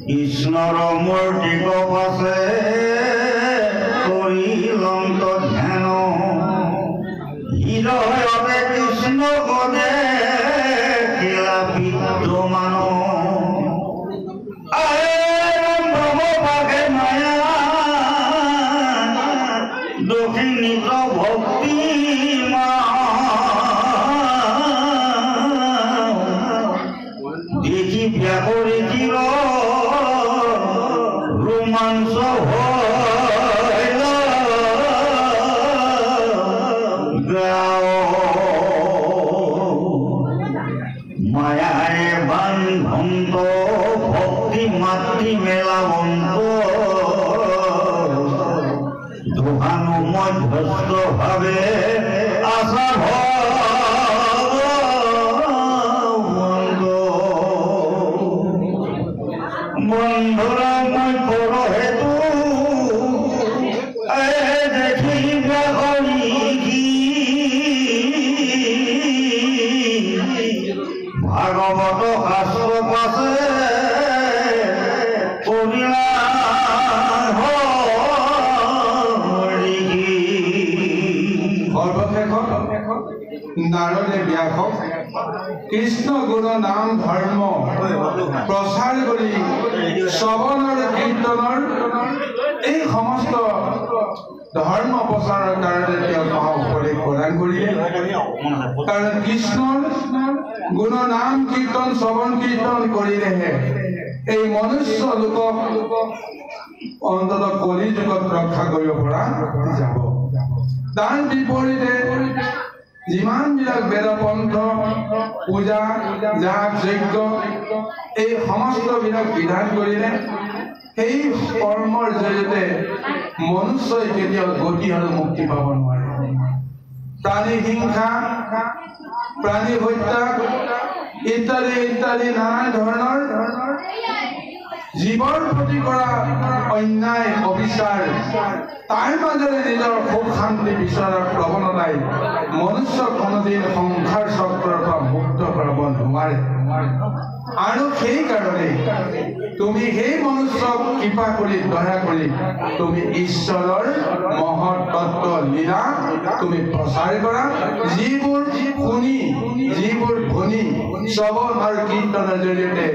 কৃষ্ণৰ মূৰ্তি কপাছে কৰিলন্ত ধ্যান হৃদয়তে কৃষ্ণ পদে খেলা বিদ্যমান দক্ষিণিত ভক্তি দেখি ব্যাপরে চির রোমাঞ্চ হইল মায়ায় বান্ধন্ত ভক্তি মাতৃ মেলাবন্ত দোহানো মধ্যস্থ ভাবে আশা বন্ধুরা মই পর হেতু দেখি ভাগবত শাস্ত্র পাশে করিলা নারদে ব্যাসক কৃষ্ণ গুণ নাম ধর্ম প্রচার কৰি শ্ৰৱণ আৰু কীৰ্তনৰ এই সমস্ত ধৰ্ম প্ৰচাৰৰ কাৰণে তেওঁ মহা উপদেশ প্ৰদান কৰিলে কাৰণ কৃষ্ণৰ গুণ নাম কীৰ্তন শ্ৰৱণ কীৰ্তন কৰিলেহে এই মনুষ্য লোকক অন্তত কলি যুগত ৰক্ষা কৰিব পৰা যাব তাৰ বিপৰীতে যিমান বিলাক বেদপন্থ পূজা যাগ যজ্ঞ এই সমস্ত বিলাক বিধান কৰিলে সেই কৰ্মৰ জৰিয়তে মনুষ্যই কেতিয়াও গতি আৰু মুক্তি পাব নোৱাৰে প্ৰাণী হিংসা প্ৰাণী হত্যা ইত্যাদি ইত্যাদি নানা ধৰণৰ জীৱৰ প্ৰতি কৰা অন্যায় অবিচাৰ তাৰ মাজেৰে নিজৰ সুখ শান্তি বিচৰাৰ প্ৰৱণতাই মনুষ্যক কোনোদিন সংসাৰ চক্ৰৰ পৰা মুক্ত কৰাব নোৱাৰে আৰু সেইকাৰণে তুমি সেই মনুষ্যক কৃপা কৰি দয়া কৰি তুমি ঈশ্বৰৰ মহৎ তত্ত্ব লীলা তুমি প্ৰচাৰ কৰা যিবোৰ শুনি যিবোৰ শুনি শ্ৰৱণ আৰু কীৰ্তনৰ জৰিয়তে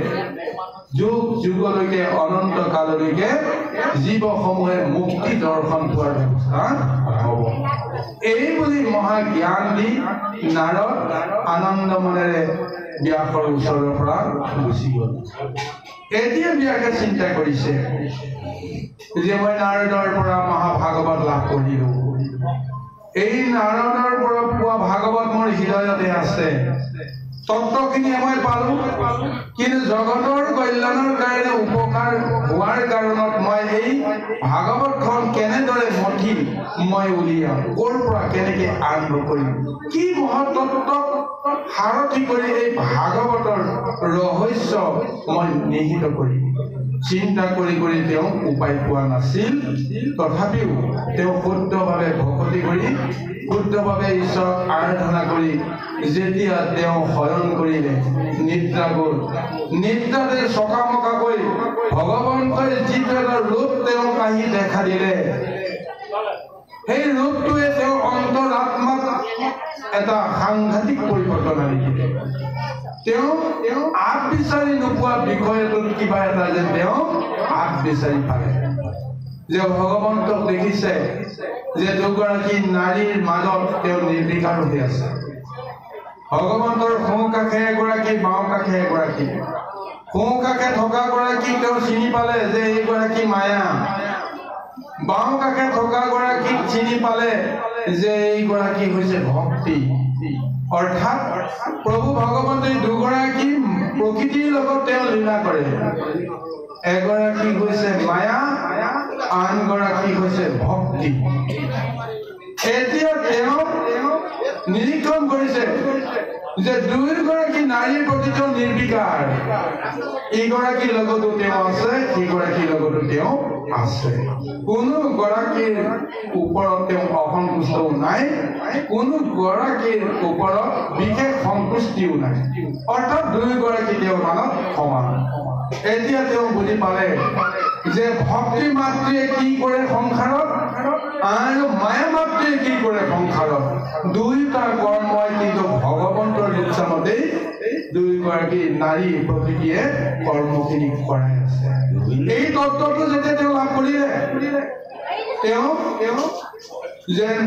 যুগ যুগলৈকে অনন্ত কাললৈকে জীৱসমূহে মুক্তি দৰ্শন পোৱাৰ ব্যৱস্থা হ'ব এই বুলি মহা জ্ঞান দি নাৰদ আনন্দ মনেৰে ব্যাসৰ ওচৰৰ পৰা গুচি গ'ল এতিয়া ব্যাসে চিন্তা কৰিছে যে মই নাৰদৰ পৰা মহাভাগৱত লাভ কৰিলো এই নাৰদৰ পৰা পোৱা ভাগৱত মোৰ হৃদয়তে আছে তত্ত্বখিনি মই পালো কিন্তু জগতৰ কল্যাণৰ কাৰণে উপকাৰ হোৱাৰ কাৰণত মই এই ভাগৱতখন কেনেদৰে মঠি মই উলিয়াম ক'ৰ পৰা কেনেকৈ আৰম্ভ কৰিম কি মহত্ত্ব সাৰথি কৰি এই ভাগৱতৰ ৰহস্য মই নিহিত কৰিম চিন্তা কৰি কৰি তেওঁ উপায় পোৱা নাছিল তথাপিও তেওঁ শুদ্ধভাৱে ভকতি কৰি শুদ্ধভাৱে ঈশ্বৰক আৰাধনা কৰি যেতিয়া তেওঁ শয়ন কৰিলে নিদ্ৰা গ'ল নিদ্ৰাতে চকামকাকৈ ভগৱন্তই যিটো এটা ৰূপ তেওঁক আহি দেখা দিলে সেই ৰূপটোৱে তেওঁৰ অন্তৰাত্মাত এটা সাংঘাতিক পৰিৱৰ্তন আনিলে তেওঁ আগ বিচাৰি নোপোৱা বিষয়টোত কিবা এটা যে তেওঁ আগ বিচাৰি পালে যে ভগৱন্তক দেখিছে যে দুগৰাকী নাৰীৰ মাজত তেওঁ নিৰ্বিকাৰ হৈ আছে ভগৱন্তৰ সোঁ কাষে এগৰাকী বাওঁ কাষে এগৰাকী সোঁ কাষে থকা গৰাকীক তেওঁ চিনি পালে যে এইগৰাকী মায়া বাওঁ কাষে থকা গৰাকীক চিনি পালে যে এইগৰাকী হৈছে ভক্তি অৰ্থাৎ প্ৰভু ভগৱন্তই দুগৰাকী প্ৰকৃতিৰ লগত তেওঁ লীলা কৰে এগৰাকী হৈছে মায়া আনগৰাকী হৈছে ভক্তি এতিয়া তেওঁ নিৰীক্ষণ কৰিছে যে দুয়োগৰাকী নাৰীৰ প্ৰতি তেওঁ নিৰ্বিকাৰ ইগৰাকীৰ লগতো তেওঁ আছে সিগৰাকীৰ লগতো তেওঁ আছে কোনো গৰাকীৰ ওপৰত তেওঁ অসন্তুষ্টও নাই কোনো গৰাকীৰ ওপৰত বিশেষ সন্তুষ্টিও নাই অৰ্থাৎ দুয়োগৰাকী তেওঁৰ মানত সমান এতিয়া তেওঁ বুজি পালে যে ভক্তি মাতৃয়ে কি কৰে সংসাৰত আৰু মায়া মাতৃয়ে কি কৰে সংসাৰত দুইটা কৰ্মই কিন্তু ভগৱন্তৰ ইচ্ছামতেই দুইগৰাকী নাৰী প্ৰকৃতিয়ে কৰ্মখিনি কৰাই আছে এই তত্ত্বটো যেতিয়া তেওঁ লাভ কৰিলে তেওঁ যেন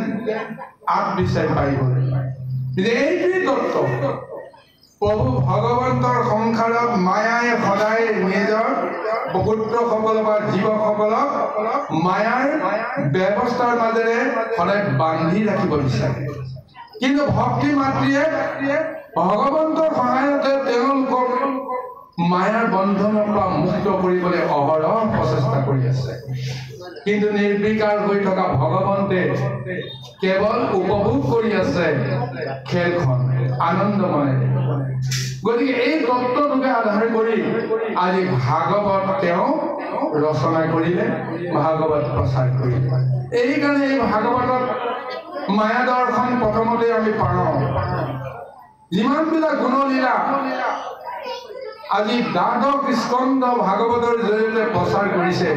আত্মবিশ্বাস পাই গ'ল এইটোৱেই তত্ত্ব প্ৰভু ভগৱন্তৰ সংসাৰত মায়াই সদায় নিজৰ পুত্ৰসকল বা জীৱসকলক মায়াৰ ব্যৱস্থাৰ মাজেৰে সদায় বান্ধি ৰাখিব বিচাৰে কিন্তু ভক্তি মাতৃয়ে ভগৱন্তৰ সহায়তে তেওঁলোকক মায়াৰ বন্ধনৰ পৰা মুক্ত কৰিবলৈ অহৰহ প্ৰচেষ্টা কৰি আছে কিন্তু নিৰ্বিকাৰ হৈ থকা ভগৱন্তে কেৱল উপভোগ কৰি আছে খেলখন আনন্দময়েৰে গতিকে এই তত্ত্বটোকে আধাৰ কৰি আজি ভাগৱত তেওঁ ৰচনা কৰিলে ভাগৱত প্ৰচাৰ কৰিলে এইকাৰণে এই ভাগৱতত মায়া দৰ্শন প্ৰথমতে আমি পাওঁ যিমানবিলাক গুণলীলা আজি দ্বাদশ স্কন্ধ ভাগৱতৰ জৰিয়তে প্ৰচাৰ কৰিছে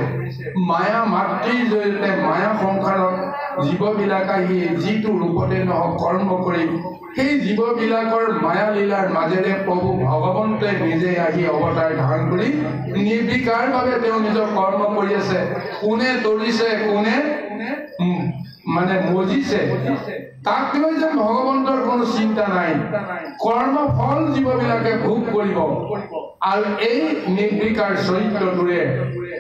মায়া মাতৃৰ জৰিয়তে মায়া সংসাৰত জীৱবিলাক আহি যিটো ৰূপতে নহওক কৰ্ম কৰি সেই জীৱবিলাকৰ মায়া লীলাৰ মাজেৰে প্ৰভু ভগৱন্তে নিজে আহি অৱতাৰ ধাৰণ কৰি নিৰ্বিকাৰভাৱে তেওঁ নিজৰ কৰ্ম কৰি আছে কোনে তৰিছে কোনে মানে মজিছে তাক লৈ যেন ভগৱন্তৰ কোনো চিন্তা নাই কৰ্মফল জীৱবিলাকে ভোগ কৰিব আৰু এই নিৰ্বিকাৰ চৰিত্ৰটোৰে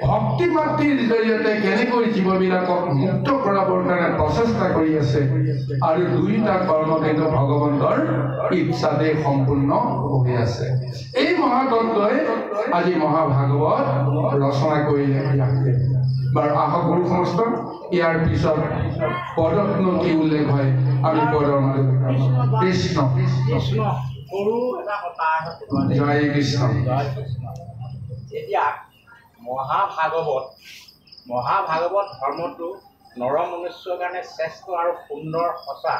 ভক্তি মাতৃৰ জৰিয়তে কেনেকৈ জীৱবিলাকক মুক্ত কৰাবৰ কাৰণে প্ৰচেষ্টা কৰি আছে আৰু দুইটা কৰ্ম কিন্তু ভগৱন্তৰ ইচ্ছাতে সম্পূৰ্ণ হৈ আছে এই মহাতত্ত্বই আজি মহাভাগৱত ৰচনা কৰিলে বাৰু আহক গুৰু সমস্ত ইয়াৰ পিছত পদতনো কি উল্লেখ হয় আমি পদৰ মাজত কৃষ্ণ জয় কৃষ্ণ এতিয়া মহাভাগৱত ধৰ্মটো নৰ মনুষ্যৰ কাৰণে শ্ৰেষ্ঠ আৰু সুন্দৰ সঁচা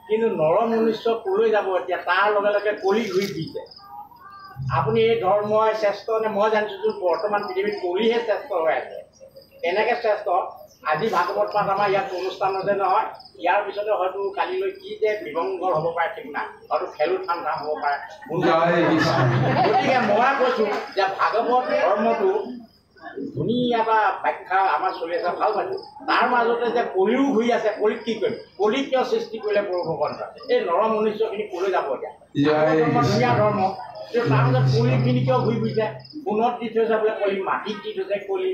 কিন্তু নৰ মনুষ্য কলৈ যাব এতিয়া তাৰ লগে লগে কলি ঘূৰি ফুৰিছে আপুনি এই ধৰ্মই শ্ৰেষ্ঠ নে মই জানিছোঁ বৰ্তমান পৃথিৱীত কলিহে শ্ৰেষ্ঠ হৈ আছে এনেকৈ শ্ৰেষ্ঠ আজি ভাগৱত পাঠ আমাৰ ইয়াত অনুষ্ঠানতে নহয় ইয়াৰ পিছতে হয়তো কালিলৈ কি যে বিভংগৰ হ'ব পাৰে ঠিক নাই হয়তো খেলো ঠাণ্ডা হ'ব পাৰে গতিকে মই কৈছোঁ যে ভাগৱত ধৰ্মটো ধুনীয়া এটা ব্যাখ্যা আমাৰ চলি আছে ভাল পাইছোঁ তাৰ মাজতে যে কলিও ঘূৰি আছে কলিক কি কৰিম কলিক কিয় সৃষ্টি কৰিলে প্ৰভু ভগৱন্ত এই নৰ মনুষ্যখিনি কলৈ যাব এতিয়া ধুনীয়া ধৰ্ম তাৰ মাজত কলিখিনি কিয় ঘূৰি ফুৰিছে সোণত দি থৈছে বোলে কলি মাটিত দি থৈছে কলি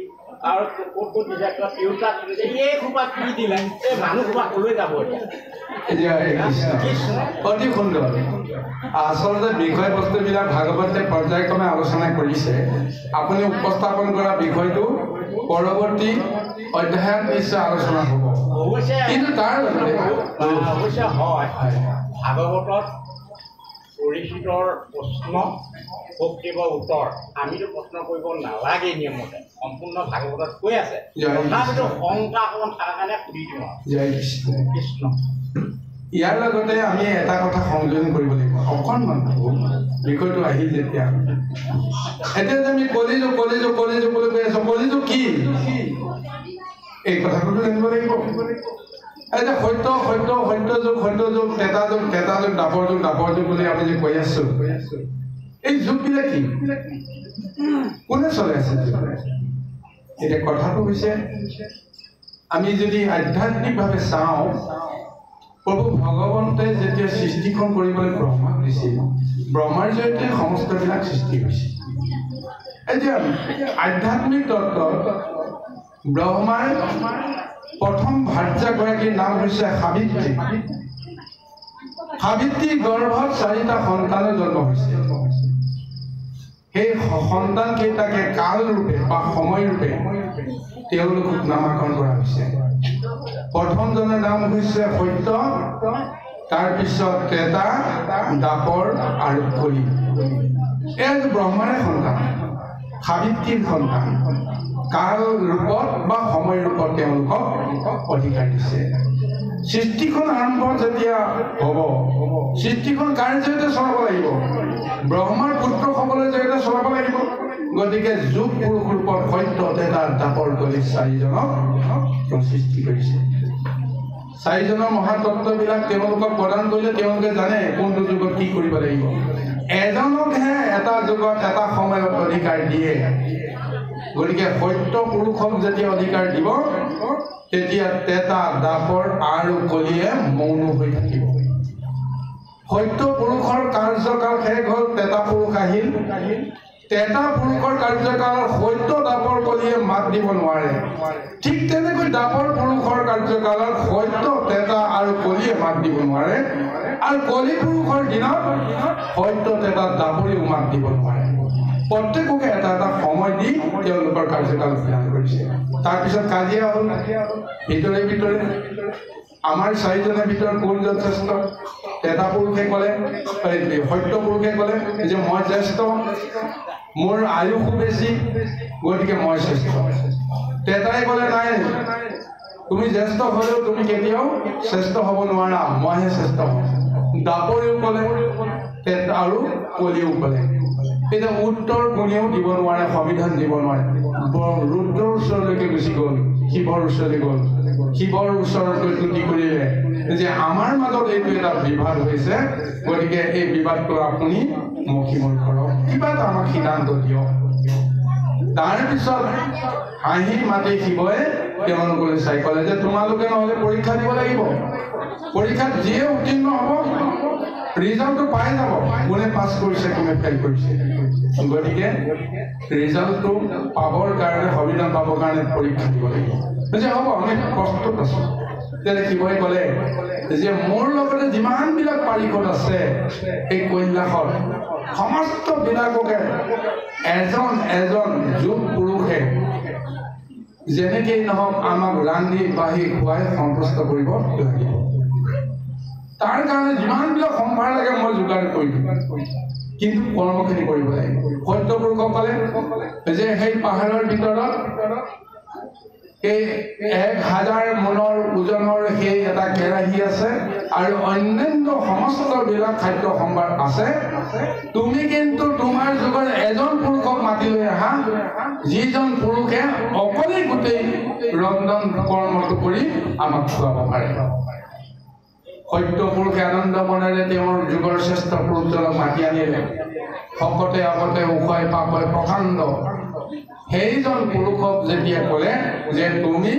আৰু ক'ত দিছে কিবা তিৰোতা দি থৈছে এই সোপা কি দিলে এই মানুহ সোপা কলৈ যাব এতিয়া অতি সুন্দৰ আচলতে বিষয়বস্তুবিলাক ভাগৱতে পৰ্যায়ক্ৰমে আলোচনা কৰিছে আপুনি উপস্থাপন কৰা বিষয়টো পৰৱৰ্তী অধ্যায়ত নিশ্চয় আলোচনা হ'ব কিন্তু তাৰ অৱশ্যে হয় ভাগৱতত পৰিচিতৰ প্ৰশ্ন ভক্তিবৰ উত্তৰ আমিতো প্ৰশ্ন কৰিব নালাগে নিয়মতে সম্পূৰ্ণ ভাগৱতত কৈ আছে তথাপিতো শংকা অকণমান থকাৰ কাৰণে সুধি দিওঁ জয় কৃষ্ণ কৃষ্ণ ইয়াৰ লগতে আমি এটা কথা সংযোজন কৰিব লাগিব অকণমান বিষয়টো আহিল যেতিয়া এতিয়া যে আমি কলিযুগ কলিযুগ কলিযুগ বুলি কৈ আছোঁ কলিযুগ কি এই কথাটোতো জানিব লাগিব এই যে সত্য সত্য সত্যযুগ সত্যযুগ তেতাযুগ তেতাযুগ দাপৰ যুগ বুলি আমি যে কৈ আছোঁ এই যুগবিলাক কি কোনে চলাই আছে এতিয়া কথাটো হৈছে আমি যদি আধ্যাত্মিকভাৱে চাওঁ প্ৰভু ভগৱন্তে যেতিয়া সৃষ্টিখন কৰিবলৈ ব্ৰহ্মাক দিছিল ব্ৰহ্মাৰ জৰিয়তে সমস্তবিলাক সৃষ্টি হৈছিল এতিয়া আধ্যাত্মিক তত্ত্বত ব্ৰহ্মাৰ প্ৰথম ভাৰ্যাগৰাকীৰ নাম হৈছে সাবিত্ৰী সাবিত্ৰীৰ গৰ্ভত 4টা সন্তানৰ জন্ম হৈছে সেই সন্তানকেইটাকে কালৰূপে বা সময়ৰূপে তেওঁলোকক নামাকৰণ কৰা হৈছে প্ৰথমজনৰ নাম হৈছে সত্য তাৰপিছত ত্ৰেতা দাপৰ আৰু কলি এয়া ব্ৰহ্মাৰে সন্তান সাবিত্ৰীৰ সন্তান কাল ৰূপত বা সময় ৰূপত তেওঁলোকক অধিকাৰ দিছে সৃষ্টিখন আৰম্ভ যেতিয়া হ'ব সৃষ্টিখন কাৰ জৰিয়তে চলাব লাগিব ব্ৰহ্মাৰ পুত্ৰসকলৰ জৰিয়তে চলাব লাগিব গতিকে যুগ পুৰুষ ৰূপত সত্য তেতা দাপৰ কলি চাৰিজনক সৃষ্টি কৰিছে চাৰিজনৰ মহাতত্ত্ববিলাক তেওঁলোকক প্ৰদান কৰিলে তেওঁলোকে জানে কোনটো যুগত কি কৰিব লাগিব এজনকহে এটা যুগত এটা সময়ত অধিকাৰ দিয়ে গতিকে সত্য পুৰুষক যেতিয়া অধিকাৰ দিব তেতিয়া তেতা দাপৰ আৰু কলিয়ে মৌন হৈ থাকিব সত্য পুৰুষৰ কাৰ্যকাল শেষ হ'ল তেতা পুৰুষ আহিল তেতা পুৰুষৰ কাৰ্যকালৰ সত্য দাপৰ কলিয়ে মাত দিব নোৱাৰে ঠিক তেনেকৈ দাপৰ পুৰুষৰ কাৰ্যকালত সত্য তেতা আৰু কলিয়ে মাত দিব নোৱাৰে আৰু কলি পুৰুষৰ দিনত সত্য তেতা দাপৰেও মাত দিব নোৱাৰে প্ৰত্যেককে এটা এটা সময় দি তেওঁলোকৰ কাৰ্যকাল জ্ঞান কৰিছে তাৰপিছত কাজিয়া হ'ল ভিতৰে ভিতৰে আমাৰ চাৰিজনৰ ভিতৰত কোন যথেষ্ট তেতা পুৰুষে ক'লে সত্য পুৰুষে ক'লে যে মই জ্যেষ্ঠ মোৰ আয়ুসো বেছি গতিকে মই শ্ৰেষ্ঠ তেতাই ক'লে নাই তুমি জ্যেষ্ঠ হ'লেও তুমি কেতিয়াও শ্ৰেষ্ঠ হ'ব নোৱাৰা মইহে শ্ৰেষ্ঠ হ'ম দাপৰেও ক'লে আৰু কলিয়েও ক'লে এতিয়া উত্তৰ কোনেও দিব নোৱাৰে সংবিধান দিব নোৱাৰে ৰুদ্ৰৰ ওচৰলৈকে গুচি গ'ল শিৱৰ ওচৰলৈ গ'ল শিৱৰ ওচৰলৈ তুতি কৰিলে যে আমাৰ মাজত এইটো এটা বিবাদ হৈছে গতিকে এই বিবাদটো আপুনি মষিমূৰ কৰক কিবা এটা আমাক সিদ্ধান্ত দিয়ক তাৰপিছত হাঁহি মাতি শিৱই তেওঁলোকলৈ চাই ক'লে যে তোমালোকে নহ'লে পৰীক্ষা দিব লাগিব পৰীক্ষাত যিয়ে উত্তীৰ্ণ হ'ব ৰিজাল্টটো পাই যাব কোনে পাছ কৰিছে কোনে ফেইল কৰিছে গতিকে ৰিজাল্টটো পাবৰ কাৰণে সংবিধান পাবৰ কাৰণে পৰীক্ষা দিব লাগিব যে হ'ব আমি প্ৰস্তুত আছোঁ তেতিয়া শিৱই ক'লে যে মোৰ লগতে যিমানবিলাক পাৰিষদ আছে এই কৈলাশত সমস্তবিলাককে এজন এজন যুগ পুৰুষে যেনেকেই নহওক আমাক ৰান্ধি বাঢ়ি খুৱাই সন্তুষ্ট কৰিব লাগিব তাৰ কাৰণে যিমানবিলাক সম্ভাৰ লাগে মই যোগাৰ কৰি দিম কিন্তু কৰ্মখিনি কৰিব লাগিব সত্য পুৰুষসকলে যে সেই পাহাৰৰ ভিতৰত এই 1000 মোনৰ ওজনৰ সেই এটা কেৰাহী আছে আৰু অন্যান্য সমস্তবিলাক খাদ্য সম্ভাৰ আছে তুমি কিন্তু তোমাৰ যুগৰ এজন পুৰুষক মাতি লৈ আহা যিজন পুৰুষে অকলে গোটেই ৰন্ধন কৰ্মটো কৰি আমাক খুৱাব পাৰে সত্য পুৰুষে আনন্দ মনেৰে তেওঁৰ যুগৰ শ্ৰেষ্ঠ পুৰুষজনক মাতি আনিলে ভকতে আগতে উখয় পাকয় প্ৰকাণ্ড সেইজন পুৰুষক যেতিয়া ক'লে যে তুমি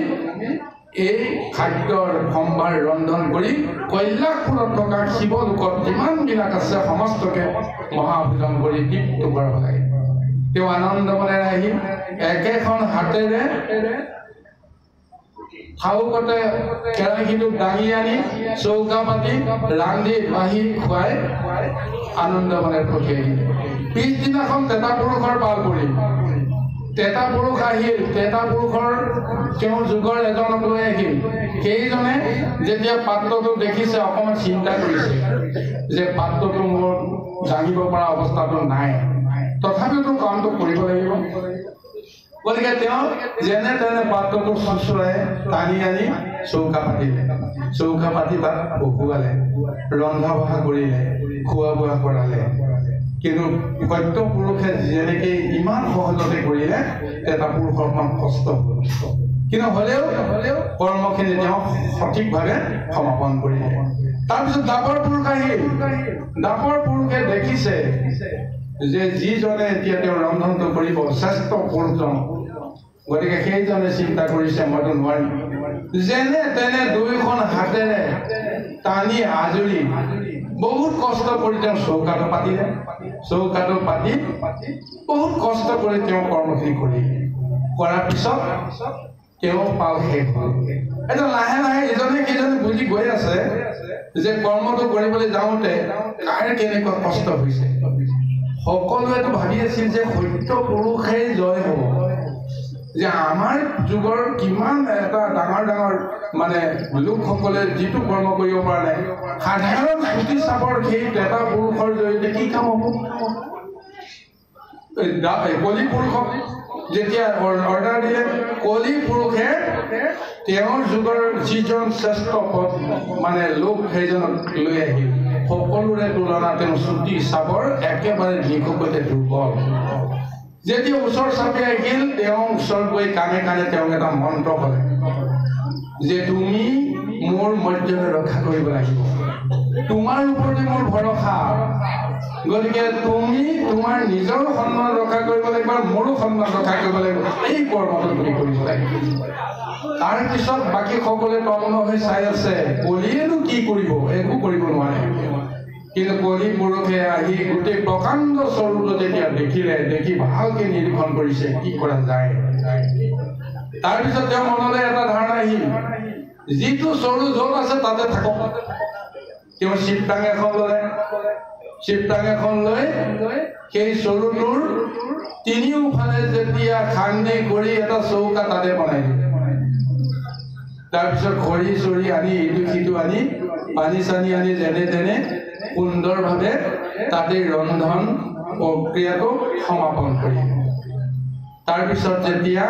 এই খাদ্যৰ সম্ভাৰ ৰন্ধন কৰি কৈলাশপুৰত থকা শিৱলোকত যিমানবিলাক আছে সমস্তকে মহাভোজন কৰি তৃপ্ত কৰাব লাগে তেওঁ আনন্দ মনেৰে আহি একেখন হাতেৰে খাওকতে কেৰাহীটো দাঙি আনি চৌকা পাতি ৰান্ধি বাঢ়ি খুৱাই আনন্দ মনেৰে পঠিয়াই দিলে পিছদিনাখন তেতা পুৰুষৰ পাল পৰিল তেতা পুৰুষ আহিল তেতা পুৰুষৰ তেওঁৰ যুগৰ এজনক লৈ আহিল সেইজনে যেতিয়া পাত্ৰটো দেখিছে অকণমান চিন্তা কৰিছে যে পাত্ৰটো মোৰ দাঙিব পৰা অৱস্থাটো নাই তথাপিতো কামটো কৰিব লাগিব গতিকে তেওঁ যেনে তেনে পাত্ৰটো চুচৰাই টানি আনি চৌকা পাতিলে চৌকা পাতি তাত বহুৱালে ৰন্ধা বঢ়া কৰিলে খোৱা বোৱা কৰালে কিন্তু সত্য পুৰুষে যেনেকৈ ইমান সহজতে কৰিলে এটা পুৰুষৰ অকণমান কষ্ট হ'ল কিন্তু হ'লেও কৰ্মখিনি তেওঁ সঠিকভাৱে সমাপন কৰিলে তাৰপিছত দাপৰ পুৰুষ আহিল দাপৰ পুৰুষে দেখিছে যে যিজনে এতিয়া তেওঁ ৰন্ধনটো কৰিব শ্ৰেষ্ঠ পুৰুষজন গতিকে সেইজনে চিন্তা কৰিছে মইতো নোৱাৰিম যেনে তেনে দুইখন হাতেৰে টানি আজৰি বহুত কষ্ট কৰি তেওঁ চৌকাটো পাতিলে চৌকাটো পাতি বহুত কষ্ট কৰি তেওঁ কৰ্মখিনি কৰিলে কৰাৰ পিছত তেওঁ পাল শেষ হ'ল এতিয়া লাহে লাহে ইজনে সিজনে বুজি গৈ আছে যে কৰ্মটো কৰিবলৈ যাওঁতে কাৰ কেনেকুৱা কষ্ট হৈছে সকলোৱেতো ভাবি আছিল যে সত্য পুৰুষেই জয় হ'ব যে আমাৰ যুগৰ কিমান এটা ডাঙৰ ডাঙৰ মানে লোকসকলে যিটো কৰ্ম কৰিব পৰা নাই সাধাৰণ চুটি চাপৰ সেই তেতা পুৰুষৰ জৰিয়তে কি কাম হ'ব কলি পুৰুষক যেতিয়া অৰ্ডাৰ দিলে কলি পুৰুষে তেওঁৰ যুগৰ যিজন শ্ৰেষ্ঠ মানে লোক সেইজনক লৈ আহিল সকলোৰে তুলনাত তেওঁ চুটি চাপৰ একেবাৰে নিখুঁততে দুৰ্বল যেতিয়া ওচৰ চাপি আহিল তেওঁ ওচৰত গৈ কাণে কাণে তেওঁক এটা মন্ত্ৰ ক'লে যে তুমি মোৰ মৰ্যাদা ৰক্ষা কৰিব লাগিব, তোমাৰ ওপৰতে মোৰ ভৰসা, গতিকে তুমি তোমাৰ নিজৰ সন্মান ৰক্ষা কৰিব লাগিব আৰু মোৰো সন্মান ৰক্ষা কৰিব লাগিব, এই কৰ্মটো তুমি কৰিব লাগিব। তাৰপিছত বাকী সকলে তন্ন হৈ চাই আছে কলিয়েনো কি কৰিব, একো কৰিব নোৱাৰে। কিন্তু কলি পুৰুষে আহি গোটেই প্ৰকাণ্ড স্বৰূপটো যেতিয়া দেখিলে, দেখি ভালকে নিৰীক্ষণ কৰিছে কি কৰা যায়। তাৰপিছত তেওঁ মনলৈ এটা ধাৰণা আহিল, যিটো স্বৰূপ য'ত আছে তাতে থাকক। তেওঁ শিৱটাং এখন ল'লে, শিৱটাং এখন লৈ সেই স্বৰূপটোৰ তিনিওফালে যেতিয়া খান্দি কৰি এটা চৌকা তাতে বনাই দিলে। তাৰপিছত খৰি চৰি আনি ইটো সিটো আনি পানী চানী আনি যেনে তেনে সুন্দৰভাৱে তাতে ৰন্ধন প্ৰক্ৰিয়াটো সমাপন কৰিলে। তাৰপিছত যেতিয়া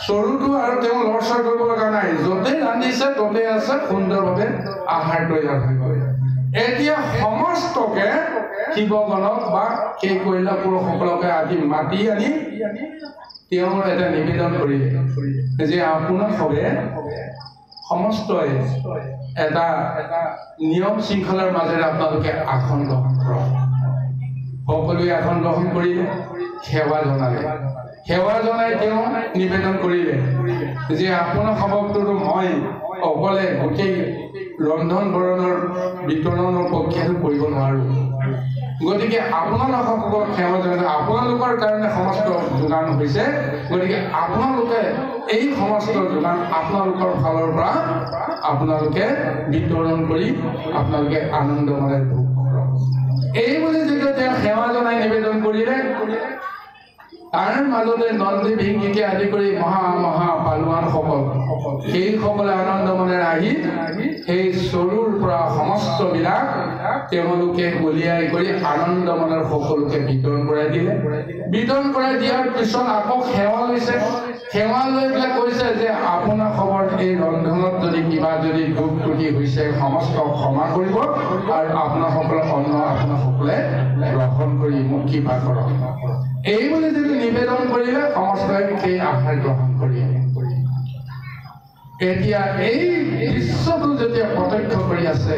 চৰুটো আৰু তেওঁ লৰচৰ কৰিব লগা নাই, য'তে ৰান্ধিছে ত'তে আছে, সুন্দৰভাৱে আহাৰ তৈয়াৰ হৈ গ'ল। এতিয়া সমস্তকে শিৱগণক বা সেই কইলা পুৰুষসকলকে আদি মাতি আনি তেওঁৰ এটা নিবেদন কৰিলে যে আপোনালোকে সমস্তই এটা নিয়ম শৃংখলাৰ মাজেৰে আপোনালোকে আসন গ্ৰহণ কৰক। সকলোৱে আসন গ্ৰহণ কৰিলে, সেৱা জনালে। সেৱা জনাই তেওঁ নিবেদন কৰিলে যে আপোনাৰ সমগ্ৰটো মই অকলে গোটেই ৰন্ধন বৰণৰ বিতৰণৰ প্ৰক্ৰিয়াটো কৰিব নোৱাৰোঁ, গতিকে আপোনালোকসকলক সেৱা জনাই আপোনালোকৰ কাৰণে সমস্ত যোগান হৈছে, গতিকে আপোনালোকে এই সমস্ত যোগান আপোনালোকৰ ফালৰ পৰা আপোনালোকে বিতৰণ কৰি আপোনালোকে আনন্দ মনে ভোগ কৰক। এই বুলি যেতিয়া তেওঁ সেৱা জনাই নিবেদন কৰিলে, তাৰ মাজতে নন্দী ভিংগীকে আদি কৰি মহা পালোৱানসকল সেইসকলে আনন্দ মনেৰে আহি সেই চৰুৰ পৰা সমস্তবিলাক তেওঁলোকে উলিয়াই কৰি আনন্দ মনেৰে সকলোকে বিতৰণ কৰাই দিলে। বিতৰণ কৰাই দিয়াৰ পিছত আকৌ সেৱা লৈছে। সেৱা লৈ পেলাই কৈছে যে আপোনাৰ খবৰ এই ৰন্ধনত যদি কিবা যদি দুখ ত্ৰুটি হৈছে সমস্ত ক্ষমা কৰিব আৰু আপোনাসকলৰ অন্ন আপোনাসকলে গ্ৰহণ কৰি মোক কৃপা কৰক। এই বুলি যদি নিবেদন কৰিলে সমস্তই সেই আহাৰ গ্ৰহণ কৰি এতিয়া এই দৃশ্যটো যেতিয়া প্ৰত্যক্ষ কৰি আছে,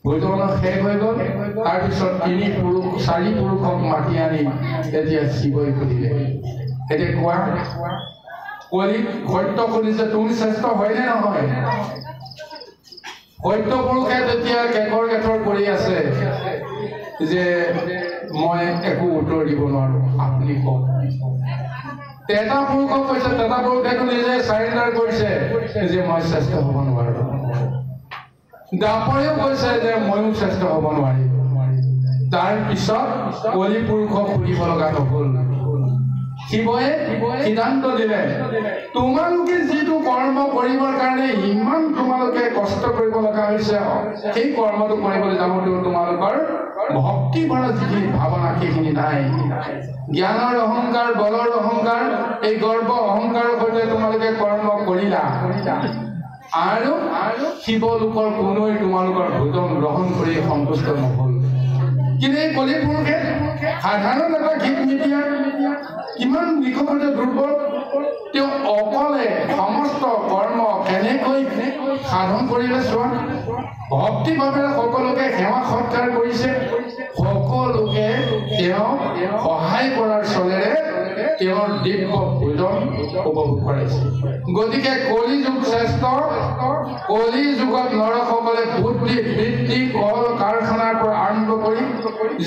ভোজন শেষ হৈ গ'ল। তাৰপিছত 4 পুৰুষক মাতি আনি এতিয়া শিৱই সুধিলে, এতিয়া কোৱা কলিক সত্য সুধিছে তুমি শ্ৰেষ্ঠ হয়নে নহয়? সত্য পুৰুষে তেতিয়া কেকৰ কেথৰ কৰি আছে যে মই একো উত্তৰ দিব নোৱাৰো, আপুনি কওক। তেতা পুৰুষক কৈছে, তেতা পুৰুষেতো নিজে চাৰেণ্ডাৰ কৰিছে যে মই শ্ৰেষ্ঠ হ'ব নোৱাৰো। দাপৰেও কৈছে যে ময়ো শ্ৰেষ্ঠ হ'ব নোৱাৰিম। তাৰ পিছত কলি পুৰুষক সুধিব লগা নহ'ল। শিৱয়ে সিদ্ধান্ত দিলে, তোমালোকে যিটো কৰ্ম কৰিবৰ কাৰণে ইমান তোমালোকে কষ্ট কৰিব লগা হৈছে, সেই কৰ্মটো কৰিবলৈ যাওঁতেও তোমালোকৰ ভক্তি ভৰা যিখিনি ভাৱনা সেইখিনি নাই। জ্ঞানৰ অহংকাৰ, বলৰ অহংকাৰ, এই গৰ্ব অহংকাৰৰ সৈতে তোমালোকে কৰ্ম কৰিলা আৰু শিৱলোকৰ কোনোৱে তোমালোকৰ ভোজন গ্ৰহণ কৰি সন্তুষ্ট নহ'ল। কিন্তু এই কলি পুৰুষে সাধাৰণ এটা গীত মিডিয়া কিমান নিকটতে দুৰ্বল, তেওঁ অকলে সমস্ত কৰ্ম কেনেকৈ সাধন কৰিলে চোৱা। ভক্তিভাৱেৰে সকলোকে সেৱা সৎকাৰ কৰিছে, সকলোকে তেওঁক সহায় কৰাৰ চলেৰে তেওঁৰ দিব্য ভোজন উপভোগ কৰাইছে। গতিকে কলি যুগ শ্ৰেষ্ঠ। কলি যুগত নৰসকলে বুদ্ধি বৃত্তি কল কাৰখানাৰ পৰা আৰম্ভ কৰি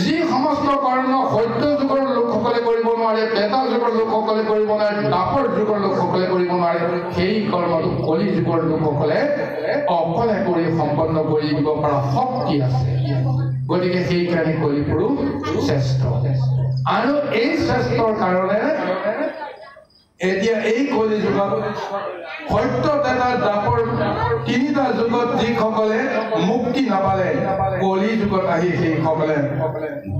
যি সমস্ত কৰ্ম সত্য যুগৰ লোকসকলে কৰিব নোৱাৰে, ত্ৰেতা যুগৰ লোকসকলে কৰিব নোৱাৰে, দ্বাপৰ যুগৰ লোকসকলে কৰিব নোৱাৰে, সেই কৰ্মটো কলি যুগৰ লোকসকলে অকলে কৰি সম্পন্ন কৰি দিব পৰা শক্তি আছে। গতিকে সেইকাৰণে কলি পুৰুষ শ্ৰেষ্ঠ। আৰু এই শ্ৰেষ্ঠৰ কাৰণে এতিয়া এই কলি যুগত সত্য ত্ৰেতা দ্বাপৰ 3টা যুগত যিসকলে মুক্তি নাপালে, কলি যুগত আহি সেইসকলে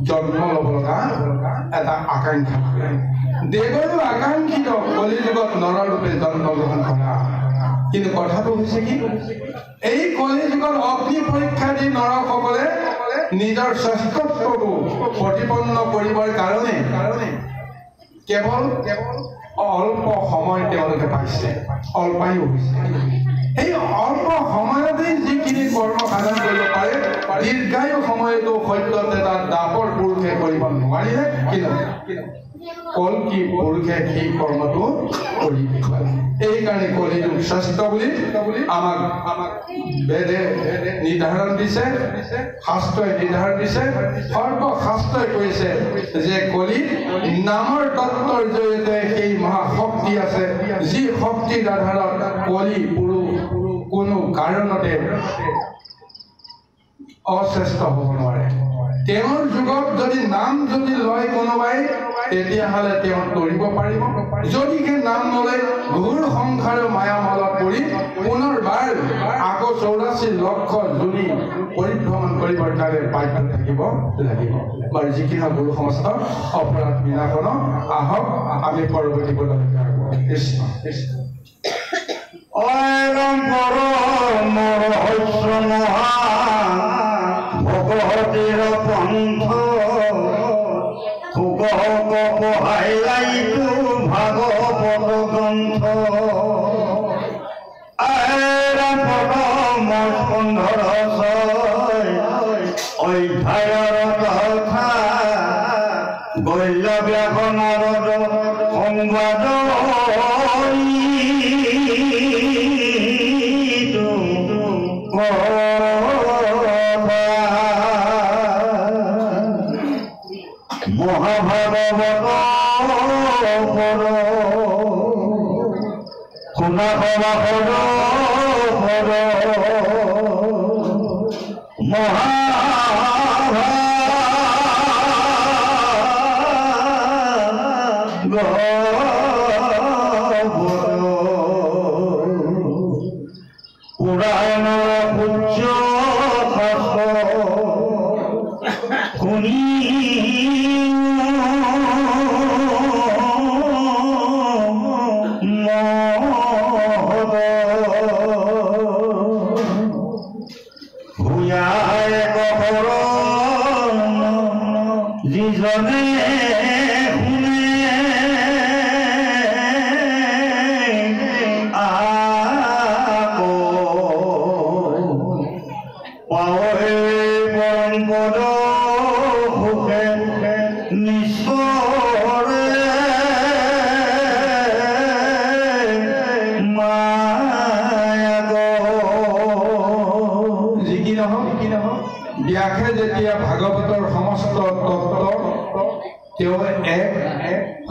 জন্ম ল'ব লগা এটা আকাংক্ষা থাকে। দেৱৰো আকাংক্ষিত কলি যুগত নৰৰূপে জন্মগ্ৰহণ কৰা। কিন্তু কথাটো হৈছে কি, এই কলি যুগত অগ্নি পৰীক্ষা দি নৰসকলে নিজৰ শ্ৰেষ্ঠত্বটো প্ৰতিপন্ন কৰিবৰ কাৰণে কেৱল অল্প সময় তেওঁলোকে পাইছে, অল্পায়ু হৈছে। এই অল্প সময়তেই যিখিনি কৰ্ম সাধন কৰিব পাৰে, দীৰ্ঘায়ু সময়তো সত্যত এটা দাপৰ পুৰুষে কৰিব নোৱাৰিলে, কিন্তু কল্কি পুৰুষে সেই কৰ্মটো কৰি দেখুৱালে। এইকাৰণে কলিযুগ শ্ৰেষ্ঠ বুলি আমাক বেদে নিৰ্ধাৰণ দিছে, শাস্ত্ৰই নিৰ্ধাৰণ দিছে, সৰ্বশাস্ত্ৰই কৈছে যে কলিত নামৰ তত্ত্বৰ জৰিয়তে সেই মহাশক্তি আছে, যি শক্তিৰ আধাৰত কলি পুৰুষ কোনো কাৰণতে অশ্ৰেষ্ঠ হ'ব নোৱাৰে। তেওঁৰ যুগত যদি নাম যদি লয় কোনোবাই, তেতিয়াহ'লে তেওঁ তৰিব পাৰিব। যদিহে নাম নলয়, ঘোৰ সংসাৰ মায়া মলত পৰি পুনৰবাৰ আকৌ 84 লক্ষ জুনি পৰিভ্ৰমণ কৰিবৰ কাৰণে বাধ্য থাকিব লাগিব। বাৰু যিখিনি গুৰু সমস্ত অপৰাধ বিনাশন, আহক আমি পৰৱৰ্তী পদলৈকে আগবাঢ়ো। কৃষ্ণ কৃষ্ণ। অয়ৰম পৰম ৰহস্য মহা ভগৱতীৰ পন্থ সুগহক পহাইলাইতো ভাগৱত গ্ৰন্থ আয়ৰম পৰম স্কন্ধৰ ছয় অধ্যায়ৰ কথা গল্য ব্যাকৰণৰ সংবাদ মহাভাগৱত শুনা সভা পুৰাণৰ সূৰ্য শুনি যিজনে শুনে আকৌ পাৱৈ পৰম পদ সুখে নিষ্পৰে যি কি নহওক ব্যাসে যেতিয়া ভাগৱতৰ সমস্ত তত্ত্ব তেওঁ এক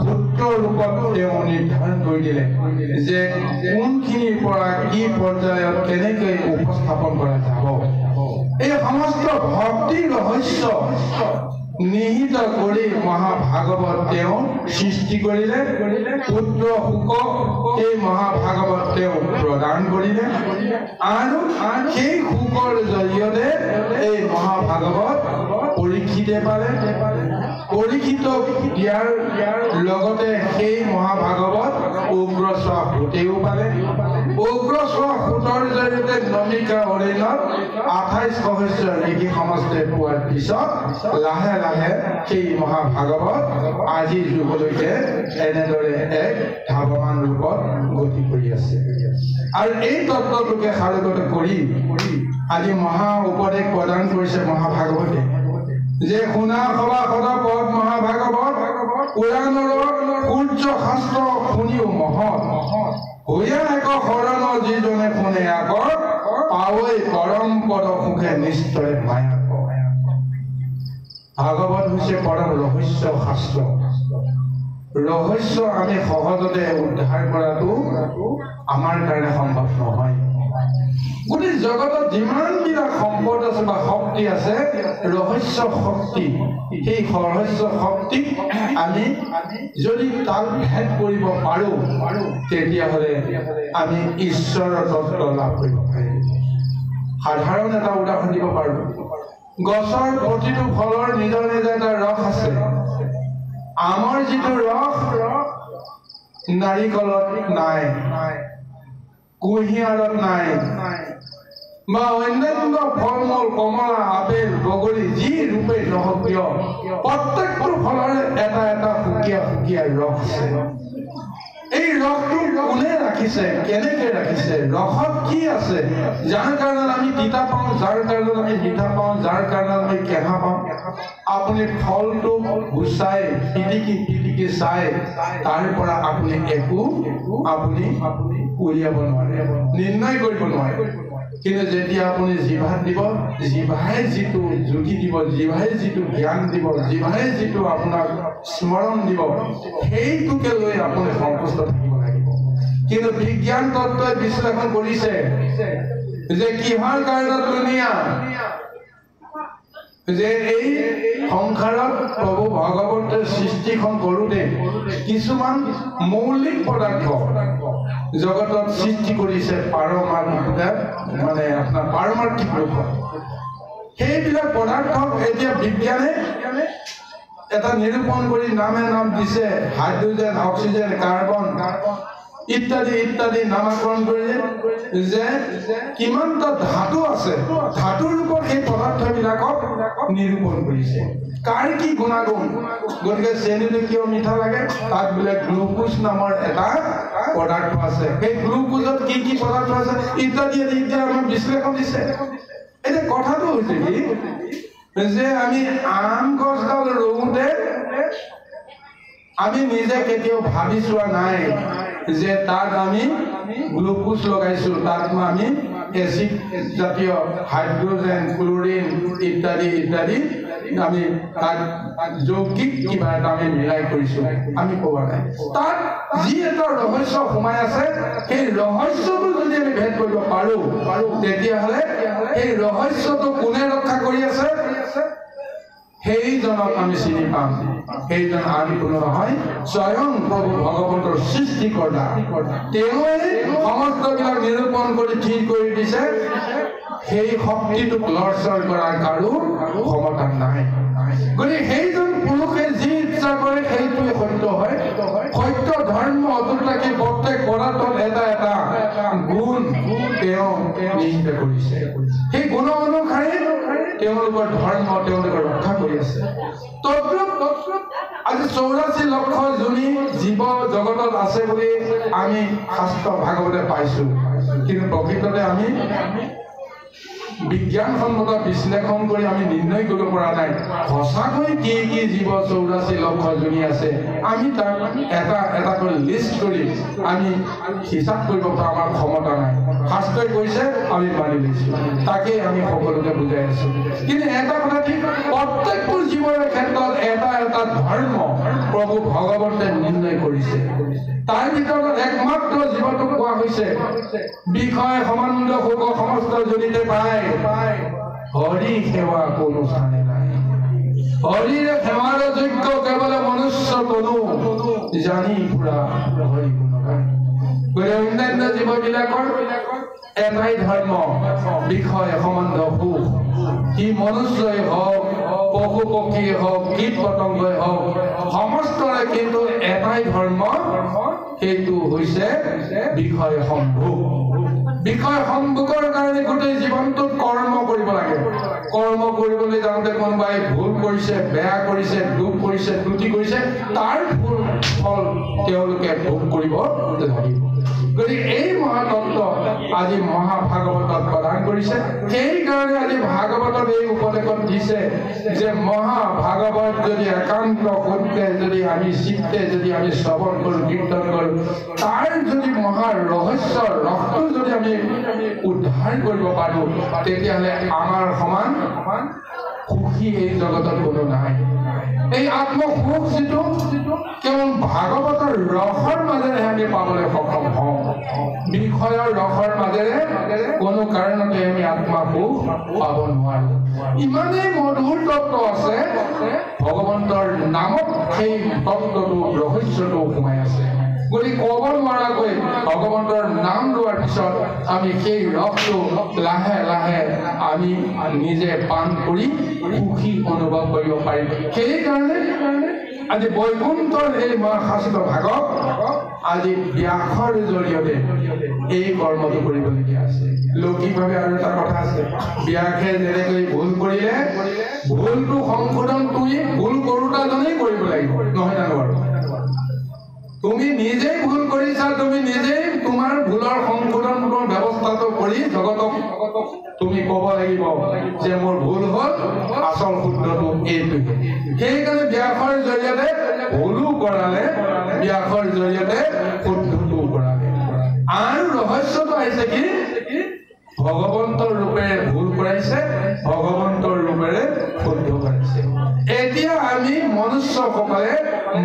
সূত্ৰ ৰূপত তেওঁ নিৰ্ধাৰণ কৰি দিলে যে কোনখিনিৰ পৰা কি পৰ্যায়ত কেনেকৈ উপস্থাপন কৰা যাব। এই সমস্ত ভক্তিৰ ৰহস্য নিহিত কৰি মহাভাগৱত তেওঁ সৃষ্টি কৰিলে। পুত্ৰ শুকক এই মহাভাগৱত তেওঁ প্ৰদান কৰিলে, আৰু সেই শুকৰ জৰিয়তে এই মহাভাগৱত পৰীক্ষিতে পালে। পৰীক্ষিতক দিয়াৰ লগতে সেই মহাভাগৱত উগ্ৰস্বৰ ভূতেও পালে। উগ্ৰস্বৰ ভূতৰ জৰিয়তে নমিকা অৰণ্যত 28 সহস্ৰ ঋষি সমাজে পোৱাৰ পিছত লাহে লাহে সেই মহাভাগৱত আজিৰ যুগলৈকে এনেদৰে এক ধাৱমান ৰূপত গতি কৰি আছে। আৰু এই তত্ত্বটোকে সাৰোগত কৰি আজি মহা উপদেশ প্ৰদান কৰিছে মহাভাগৱতে যে শুনা সভা সদা পদ মহাভাগৱত পুৰাণৰ সূৰ্য শাস্ত্ৰ শুনিও মহৎ হৈয়া এক শৰণ যিজনে শুনে আগৰ পাৱৈ পৰম পদ সুখে নিশ্চয় মায়া। ভাগৱত হৈছে পৰম ৰহস্য শাস্ত্ৰ। ৰহস্য আমি সহজতে উদ্ধাৰ কৰাটো আমাৰ কাৰণে সম্ভৱ নহয়। গোটেই জগতত যিমানবিলাক সম্পদ আছে বা শক্তি আছে, ৰহস্য শক্তি, সেই ৰহস্য শক্তিক আমি যদি তাক ভেদ কৰিব পাৰোঁ, তেতিয়াহ'লে আমি ঈশ্বৰৰ তত্ত্ব লাভ কৰিব পাৰিম। সাধাৰণ এটা উদাহৰণ দিব পাৰোঁ। গছৰ প্ৰতিটো ফলৰ নিজৰ নিজৰ এটা ৰস আছে। আমৰ যিটো ৰস নাৰিকলত নাই, কুঁহিয়াৰত নাই, বা অন্যান্য ফল মূল কমলা আপেল বগৰী যি ৰূপে নহওক কিয় প্ৰত্যেকটো ফলৰে এটা এটা সুকীয়া টুপটুপীয়া ৰস আছে এই ৰসটো কোনে ৰাখিছে কেনেকে ৰাখিছে ৰসত কি আছে যাৰ কাৰণে আমি তিতা পাওঁ যাৰ কাৰণে আমি মিঠা পাওঁ যাৰ কাৰণে আমি কেঁহা পাওঁ আপুনি ফলটো গুচাই পিটিকি চাই তাৰ পৰা আপুনি একো আপুনি উলিয়াব নোৱাৰে নিৰ্ণয় কৰিব নোৱাৰে কিন্তু যেতিয়া আপুনি জিভাত দিব জিভাই যিটো জুতি দিব জিভাই যিটো জ্ঞান দিব জিভাই যিটো আপোনাক স্মৰণ দিব সেইটোকে লৈ আপুনি সন্তুষ্ট থাকিব লাগিব কিন্তু বিজ্ঞান তত্ত্বই বিশ্লেষণ কৰিছে যে কিহৰ কাৰণত দুনিয়া যে এই সংসাৰত প্ৰভু ভগৱন্তে সৃষ্টিখন কৰোঁতে কিছুমান মৌলিক পদাৰ্থ জগতত সৃষ্টি কৰিছে মানে আপোনাৰ পাৰমাৰ্থিক ৰূপত সেইবিলাক পদাৰ্থক এতিয়া বিজ্ঞানে এটা নিৰূপণ কৰি নাম দিছে হাইড্ৰজেন অক্সিজেন কাৰ্বন ইত্যাদি ইত্যাদি নামাকৰণ কৰিলে যে কিমানটা ধাতু আছে ধাতুৰ ওপৰত সেই পদাৰ্থবিলাকক নিৰূপণ কৰিছে কাৰ কি গুণাগুণ গতিকে চেনিটো কিয় মিঠা লাগে তাত বোলে গ্লুকোজ নামৰ এটা পদাৰ্থ আছে সেই গ্লুকোজত কি কি পদাৰ্থ আছে ইত্যাদি ইত্যাদি আমাক বিশ্লেষণ দিছে এতিয়া কথাটো হৈছে কি যে আমি আম গছডাল ৰুওঁতে আমি নিজে কেতিয়াও ভাবি চোৱা নাই যে তাত আমি গ্লুকোজ লগাইছোঁ তাত আমি এচিড জাতীয় হাইড্ৰজেন ক্লোৰিন ইত্যাদি ইত্যাদি আমি তাত যৌগিক কিবা এটা আমি মিলাই কৰিছোঁ আমি ক'ব নাই তাত যি এটা ৰহস্য সোমাই আছে সেই ৰহস্যটো যদি আমি ভেদ কৰিব পাৰোঁ তেতিয়াহ'লে এই ৰহস্যটো কোনে ৰক্ষা কৰি আছে সেইজনক আমি চিনি পাম সেইজন আন কোনো নহয় স্বয়ং প্ৰভু ভগৱন্তৰ সৃষ্টিকৰ্তা তেওঁৱে সমস্তবিলাক নিৰূপণ কৰি ঠিক কৰি দিছে সেই শক্তিটোক লৰচৰ কৰাৰ কাৰো ক্ষমতা নাই গতিকে সেইজন পুৰুষে যি ইচ্ছা কৰে সেইটোৱে সত্য হয় সত্য ধৰ্ম অটুট ৰাখি প্ৰত্যেক পদাৰ্থত এটা এটা গুণ তেওঁ নিহিত কৰিছে সেই গুণ অনুসাৰে তেওঁলোকৰ ধৰ্ম তেওঁলোকে ৰক্ষা কৰি আছে আজি 84 লক্ষ যোনি জীৱ জগতত আছে বুলি আমি শাস্ত্ৰ ভাগৱতে পাইছো কিন্তু প্ৰকৃততে আমি বিজ্ঞানসন্মত বিশ্লেষণ কৰি আমি নিৰ্ণয় কৰিব পৰা নাই সঁচাকৈ কি কি জীৱ 84 লক্ষ যোনি আছে আমি তাক এটা এটা কৰি লিষ্ট কৰি আমি হিচাপ কৰিব পৰা আমাৰ ক্ষমতা নাই শাস্ত্ৰই কৈছে আমি মানি লৈছোঁ তাকে আমি সকলোকে বুজাই আছোঁ কিন্তু এটা কথা ঠিক প্ৰত্যেকটো জীৱৰ ক্ষেত্ৰত এটা এটা ধৰ্ম প্ৰভু ভগৱন্তে নিৰ্ণয় কৰিছে তাৰ ভিতৰত একমাত্ৰ জীৱটোক কোৱা হৈছে বিষয় সমানন্দ সুখ সমস্ত জনিতে পায় হৰি সেৱা কোনো স্থানে নাই হৰিৰে সেৱাৰ যোগ্য কেৱল মনুষ্য তনু জানি পুৰা হৰি গুণগান গতিকে অন্যান্য জীৱবিলাকৰ এটাই ধৰ্ম বিষয় সম্বন্ধ সুখ সি মনুষ্যই হওক পশু পক্ষীয়ে হওক কীট পতংগই হওক সমস্তৰে কিন্তু এটাই ধৰ্ম সেইটো হৈছে বিষয় সম্ভোগ বিষয় সম্ভোগৰ কাৰণে গোটেই জীৱনটোত কৰ্ম কৰিব লাগে কৰ্ম কৰিবলৈ যাওঁতে কোনোবাই ভুল কৰিছে বেয়া কৰিছে দুখ কৰিছে ত্ৰুটি কৰিছে তাৰ ফল তেওঁলোকে ভোগ কৰিব লাগিব গতিকে এই মহাতত্ত্ব আজি মহাভাগৱতত প্ৰদান কৰিছে সেইকাৰণে আজি ভাগৱতত এই উপদেশত দিছে যে মহাভাগৱত যদি একান্ত সত্যে যদি আমি চিত্তে যদি আমি শ্ৰৱণ কৰোঁ কীৰ্তন কৰোঁ তাৰ যদি মহা ৰহস্যৰ ৰসটো যদি আমি উদ্ধাৰ কৰিব পাৰোঁ তেতিয়াহ'লে আমাৰ সমান সুখী এই জগতত কোনো নাই এই আত্মসুখ যিটো কেৱল ভাগৱতৰ ৰসৰ মাজেৰে আমি পাবলৈ সক্ষম হওঁ বিষয়ৰ ৰসৰ মাজেৰে কোনো কাৰণতে আমি আত্মসুখ পাব নোৱাৰোঁ ইমানেই মধুৰ তত্ত্ব আছে ভগৱন্তৰ নামত সেই তত্ত্বটো ৰহস্যটো সোমাই আছে গতিকে ক'ব নোৱাৰাকৈ ভগৱন্তৰ নাম লোৱাৰ পিছত আমি সেই ৰসটো লাহে লাহে আমি নিজে পান কৰি সুখী অনুভৱ কৰিব পাৰিম সেইকাৰণে আজি বৈকুণ্ঠৰ এই মহাশাস্ত্ৰ ভাগক আজি ব্যাসৰ জৰিয়তে এই কৰ্মটো কৰিবলগীয়া আছে লৌকিকভাৱে আৰু এটা কথা আছে ব্যাসে যেনেকৈ ভুল কৰিলে ভুলটো সংশোধন কৰি ভুল কৰোঁতাজনেই কৰিব লাগিব নহয় জানো বাৰু তুমি নিজেই ভুল কৰিছা, তুমি নিজেই তোমাৰ ভুলৰ সংশোধনৰ ব্যৱস্থাটো কৰি জগতক তুমি ক'ব লাগিব যে মোৰ ভুল হ'ল, আচল সূত্ৰটো এইটো। সেইকাৰণে ব্যাসৰ জৰিয়তে ভুলো কৰালে, ব্যাসৰ জৰিয়তে শুদ্ধটো কৰালে। আৰু ৰহস্যটো আহিছে কি, ভগৱন্তৰ ৰূপেৰে ভুল কৰাইছে, ভগৱন্তৰ ৰূপেৰে শুদ্ধ কৰাইছে। এতিয়া আমি মনুষ্যসকলে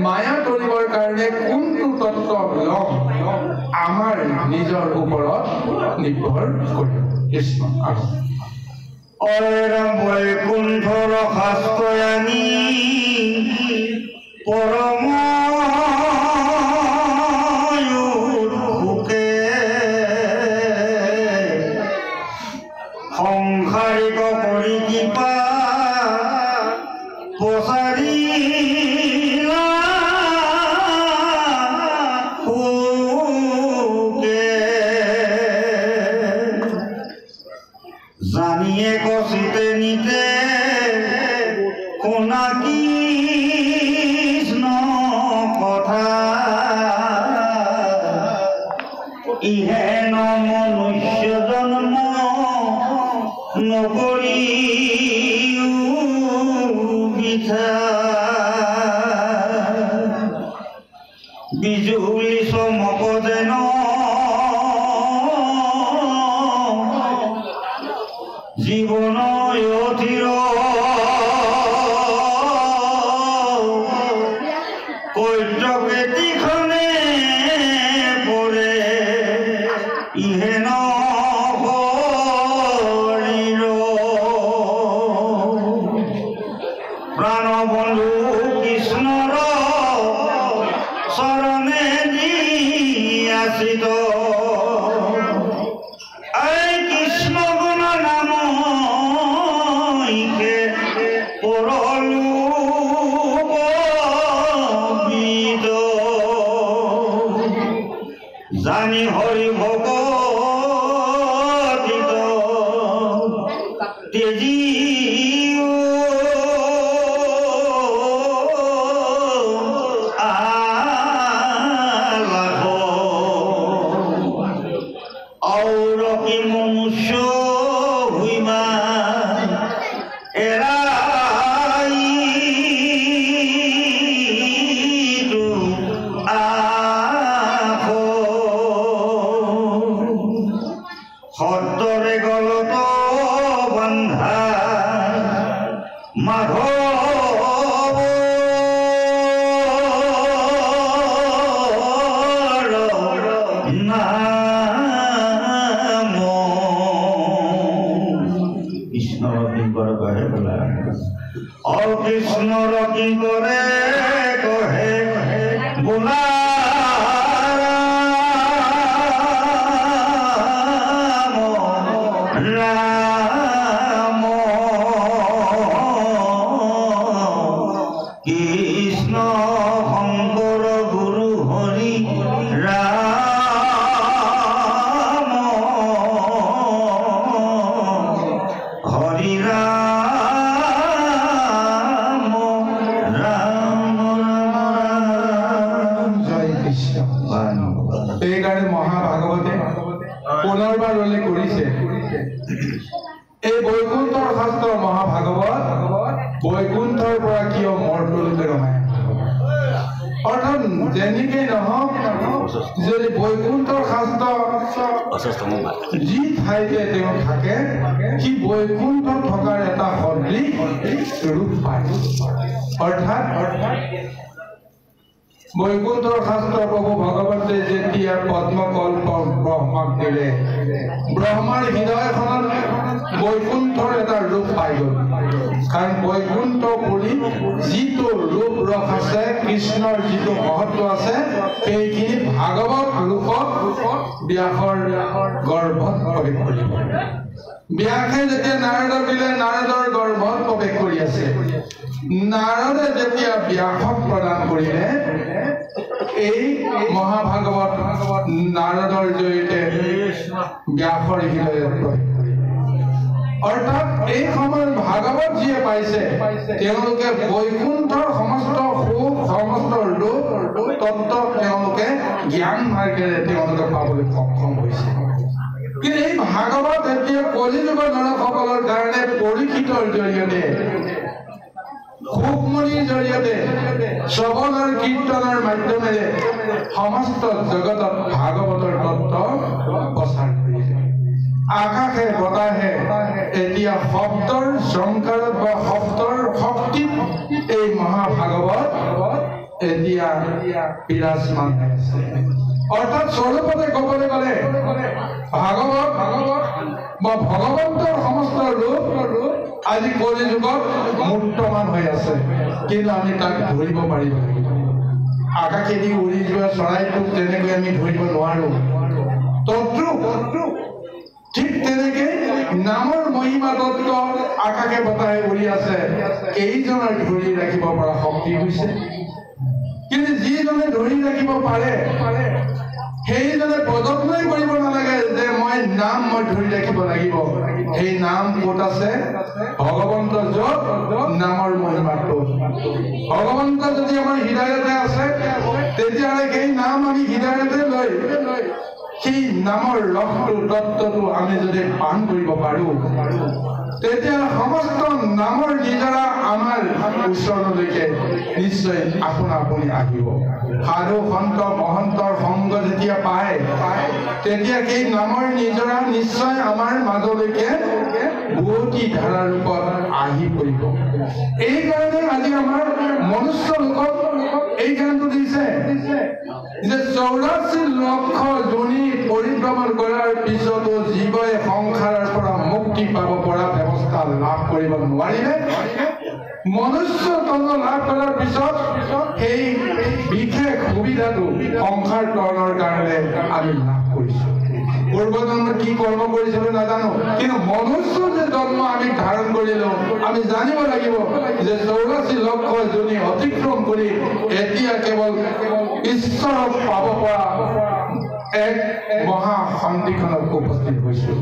মায়া কৰিবৰ কাৰণে কোনটো তত্ত্ব লম, আমাৰ নিজৰ ওপৰত নিৰ্ভৰ কৰিব। কৃষ্ণ বৈকুণ্ঠৰ শাস্ত্ৰয়ানী পৰম সুখে সংসাৰিক কৰি কৃপা প্ৰচাৰিলা সুখে জানিয়ে কচিতে নিতে শুনা কৃষ্ণ কথা ইহেন মনুষ্য জন্ম নকৰি বৃথা বিজুলি চমক যেন জীবন অধীৰ কৈত্ৰকেতিখনে পৰে ইহেন শৰীৰ প্ৰাণবন্ধু কৃষ্ণৰ চৰণে নিয়াচিত কৃষ্ণ গুণ নাম জানি হৰি ভগতিত তেজি অৌৰকি মনুষ্য হুইমা সত্তৰে গলত বন্ধা মাধৱ নাম কৃষ্ণৰ কিংকৰ কহে বোলা কৃষ্ণৰ কিংকৰে কহে বোলা কৃষ্ণ শংকৰ গুৰু হৰি ৰাম হৰি ৰাম ৰাম ৰাম জয় কৃষ্ণ। সেইকাৰণে মহাভাগৱতে পুনৰবাৰ উল্লেখ কৰিছে এই বৈকুণ্ঠৰ শাস্ত্ৰ মহাভাগৱত বৈকুণ্ঠৰ পৰা কিয় মৰ্ত্যলোকে ৰমায়। অৰ্থাৎ যেনেকেই নহওক, যদি বৈকুণ্ঠৰ শাস্ত্ৰ যি ঠাইতে তেওঁ থাকে, সি বৈকুণ্ঠ থকাৰ এটা সদৃশ ৰূপ পায়। অৰ্থাৎ বৈকুণ্ঠৰ শাস্ত্ৰ প্ৰভু ভগৱতে যেতিয়া পদ্মকল্প ব্ৰহ্মাক দিলে, ব্ৰহ্মাৰ হৃদয়খনত বৈকুণ্ঠৰ এটা ৰূপ পাই গ'ল। কাৰণ বৈকুণ্ঠ পুৰী যিটো ৰূপ ৰস আছে, কৃষ্ণৰ যিটো মহত্ব আছে, সেইখিনি ভাগৱত ৰূপত ব্যাসৰ গৰ্ভত প্ৰৱেশ কৰিব। ব্যাসে যেতিয়া নাৰদক দিলে, নাৰদৰ গৰ্ভত প্ৰৱেশ কৰি আছে। নাৰদে যেতিয়া ব্যাসক প্ৰদান কৰিলে, এই মহাভাগৱত নাৰদৰ জৰিয়তে ব্যাসৰ হৃদয়ত প্ৰৱেশ কৰিলে। অৰ্থাৎ এই সময়ত ভাগৱত যিয়ে পাইছে, তেওঁলোকে বৈকুণ্ঠৰ সমস্ত সুখ, সমস্ত ৰূপ তত্ত্ব তেওঁলোকে জ্ঞান মাৰ্গেৰে তেওঁলোকে পাবলৈ সক্ষম হৈছে। কিন্তু এই ভাগৱত এতিয়া কলিযুগৰ নৰসকলৰ কাৰণে পৰীক্ষিতৰ জৰিয়তে, ভোগমণিৰ জৰিয়তে, শ্ৰৱণ আৰু কীৰ্তনৰ মাধ্যমেৰে সমস্ত জগতত ভাগৱতৰ তত্ত্ব প্ৰচাৰ কৰিছে। আকাশে বতাহে এতিয়া শব্দৰ ঝংকাৰত বা শব্দৰ শক্তিত এই মহাভাগৱত এতিয়া বিৰাজমান হৈ আছে। অৰ্থাৎ স্বৰূপতে ক'বলৈ গ'লে ভাগৱত বা ভগৱন্তৰ সমস্ত ৰূপ আজি কলিযুগত মূৰ্তমান হৈ আছে, কিন্তু আমি তাক ধৰিব পাৰিব লাগিব। আকাশেদি উৰি যোৱা চৰাইটোক তেনেকৈ আমি ধৰিব নোৱাৰো। তদ্ৰুপ ঠিক তেনেকে নামৰ মহিমা তত্ত্ব আকাশে বতাহে উৰি আছে, কেইজনৰ ধৰি ৰাখিব পৰা শক্তি হৈছে। কিন্তু যিজনে ধৰি ৰাখিব পাৰে সেইজনে প্ৰযত্নই কৰিব নালাগে যে মই ধৰি ৰাখিব লাগিব। সেই নাম ক'ত আছে? ভগৱন্ত য'ত নামৰ মহিমাটো। ভগৱন্ত যদি আমাৰ হৃদয়তে আছে তেতিয়াহ'লে সেই নাম আমি হৃদয়তে লৈ সেই নামৰ ৰসটো তত্ত্বটো আমি যদি পান কৰিব পাৰো তেতিয়া সমস্ত নামৰ নিজৰা আমাৰ ওচৰলৈকে নিশ্চয় আপোনা আপুনি আহিব। সাধু সন্ত মহন্তৰ সংগ যেতিয়া পায় তেতিয়া সেই নামৰ নিজৰা নিশ্চয় আমাৰ মাজলৈকে বুৱতী ধাৰা ৰূপত আহি পৰিব। এইকাৰণে আজি আমাৰ মনুষ্য লোকক এই জ্ঞানটো দিছে যে 84 লক্ষ যোনি পৰিভ্ৰমণ কৰাৰ পিছতো জীৱই সংসাৰৰ পৰা মুক্তি পাব পৰা ব্যৱস্থা লাভ কৰিব নোৱাৰিলে মনুষ্য তন্ত্ৰ লাভ কৰাৰ পিছত সেই বিশেষ সুবিধাটো সংসাৰ তৰণৰ কাৰণে আমি লাভ কৰিছো। পূৰ্বজন্মত কি কৰ্ম কৰিছিলো নাজানো, কিন্তু মনুষ্য যে জন্ম আমি ধাৰণ কৰিলো আমি জানিব লাগিব যে 84 লক্ষ যোনি অতিক্ৰম কৰি এতিয়া কেৱল ঈশ্বৰক পাব পৰা এক মহা শান্তিখনত উপস্থিত হৈছো।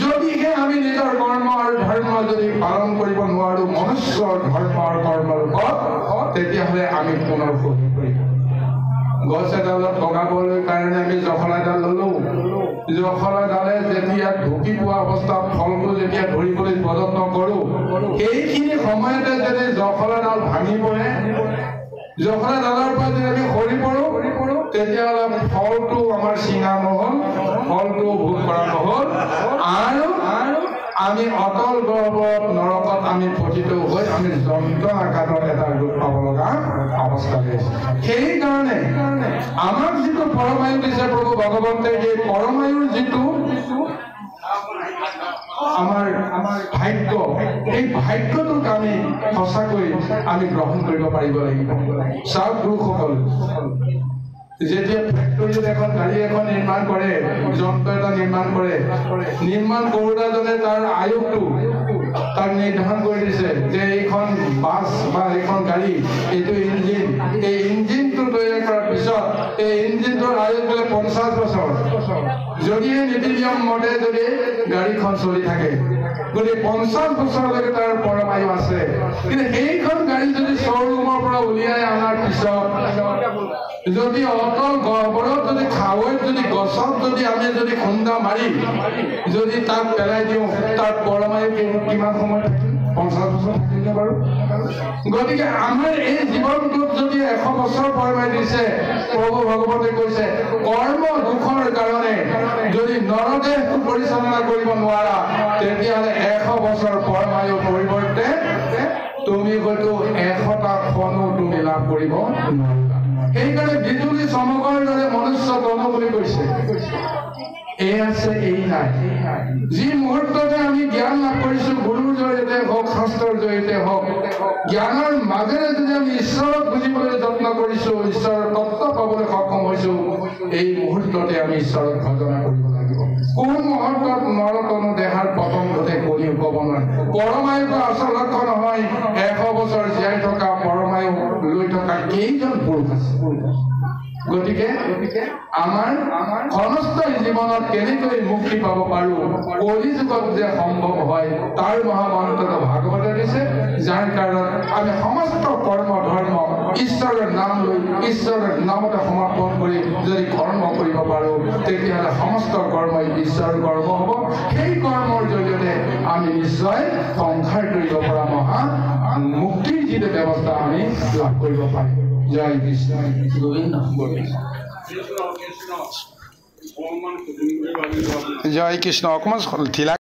যদিহে আমি নিজৰ কৰ্ম আৰু ধৰ্ম যদি পালন কৰিব নোৱাৰো মনুষ্যৰ ধৰ্ম আৰু কৰ্মৰ ওপৰত, তেতিয়াহ'লে আমি পুনৰ সহি কৰিম। গছ এডালত বগাবলৈ কাৰণে আমি জখলা এডাল ললো। জখলা ডালে যেতিয়া ঢুকি পোৱা অৱস্থাত ফলটো যেতিয়া ধৰিবলৈ প্ৰযত্ন কৰো, সেইখিনি সময়তে যদি জখলাডাল ভাঙি পৰে, জখলা ডালৰ পৰা যদি আমি সৰি পৰো তেতিয়াহ'লে ফলটো আমাৰ চিঙা নহ'ল, ফলটো ভোগ কৰা নহ'ল, আৰু আমি অতল গৰ্ভত নৰকত আমি পতিত হৈ আমি যন্ত্ৰণাঘাতত এটা ৰূপ পাব লগা অৱস্থা হৈছে। সেইকাৰণে আমাক যিটো পৰমায়ু দিছে প্ৰভু ভগৱন্তে, এই পৰমায়ুৰ যিটো আমাৰ ভাগ্য, এই ভাগ্যটোক আমি সঁচাকৈ আমি গ্ৰহণ কৰিব পাৰিব লাগিব। চাওক গুৰুসকল, যেতিয়া ফেক্টৰীত এখন গাড়ী এখন নিৰ্মাণ কৰে, যন্ত্ৰ এটা নিৰ্মাণ কৰে, নিৰ্মাণ কৰোঁতাজনে তাৰ আয়ুসটো তাক নিৰ্ধাৰণ কৰি দিছে যে এইখন বাছ বা এইখন গাড়ী, এইটো ইঞ্জিন, এই ইঞ্জিনটো তৈয়াৰ কৰাৰ পিছত এই ইঞ্জিনটোৰ আয়ুস বোলে 50 বছৰ। যদিহে নীতি নিয়ম মতে যদি গাড়ীখন চলি থাকে গতিকে 50 বছৰলৈকে তাৰ পৰমায়ু আছে। কিন্তু সেইখন গাড়ী যদি শ্ব'ৰুমৰ পৰা উলিয়াই অনাৰ পিছত যদি অটল গহ্বৰত যদি খাৱৈত যদি গছত যদি আমি যদি খুন্দা মাৰি যদি তাক পেলাই দিওঁ তাৰ পৰমায়ু কিমান সময় থাকিল? 50 বছৰ থাকিলে বাৰু। গতিকে আমাৰ এই জীৱনটোত যদি 100 বছৰ পৰমায়ু দিছে, প্ৰভু ভগৱতে কৈছে কৰ্ম দুখৰ কাৰণে যদি নৰদেহটো পৰিচালনা কৰিব নোৱাৰা তেতিয়াহ'লে 100 বছৰ পৰমায়ুৰ পৰিৱৰ্তে তুমি হয়তো 100টা ক্ষণো তুমি লাভ কৰিব নোৱাৰা। সেইকাৰণে বিজুলী চমকৰ দৰে মনুষ্য তন বুলি কৈছে। এই আছে এই নাই। যি মুহূৰ্ততে আমি জ্ঞান লাভ কৰিছো, গুৰুৰ জৰিয়তে হওক শাস্ত্ৰৰ জৰিয়তে হওক, জ্ঞানৰ মাজেৰে যদি আমি ঈশ্বৰক বুজিবলৈ যত্ন কৰিছো, ঈশ্বৰৰ তত্ত্ব পাবলৈ সক্ষম হৈছো, এই মুহূৰ্ততে আমি ঈশ্বৰক ভজনা কৰিব লাগিব। কোন মুহূৰ্তত নৰতনু দেহাৰ পতন ঘটে কলি হ'ব নোৱাৰে। পৰমায়ুটো আচল লক্ষ্য নহয় 100 বছৰ জীয়াই থকা পৰমায়ু লৈ থকা কেইজন পুৰুষ আছে। গতিকে আমাৰ ক্ষণস্থায়ী জীৱনত কেনেকৈ মুক্তি পাব পাৰো, কলি যুগত যে সম্ভৱ হয় তাৰ মহামন্ত্ৰটো ভাগৱতে দিছে। যাৰ কাৰণত আমি সমস্ত কৰ্ম ধৰ্ম ঈশ্বৰৰ নাম লৈ ঈশ্বৰৰ নামতে সমৰ্পণ কৰি যদি কৰ্ম কৰিব পাৰোঁ তেতিয়াহ'লে সমস্ত কৰ্মই ঈশ্বৰৰ কৰ্ম হ'ব। সেই কৰ্মৰ জৰিয়তে আমি নিশ্চয় সংসাৰ কৰিব পৰা মহা মুক্তিৰ যিটো ব্যৱস্থা আমি লাভ কৰিব পাৰিম। জয় কৃষ্ণ গোবিন্দ জয় কৃষ্ণ অকণমান ঢিলা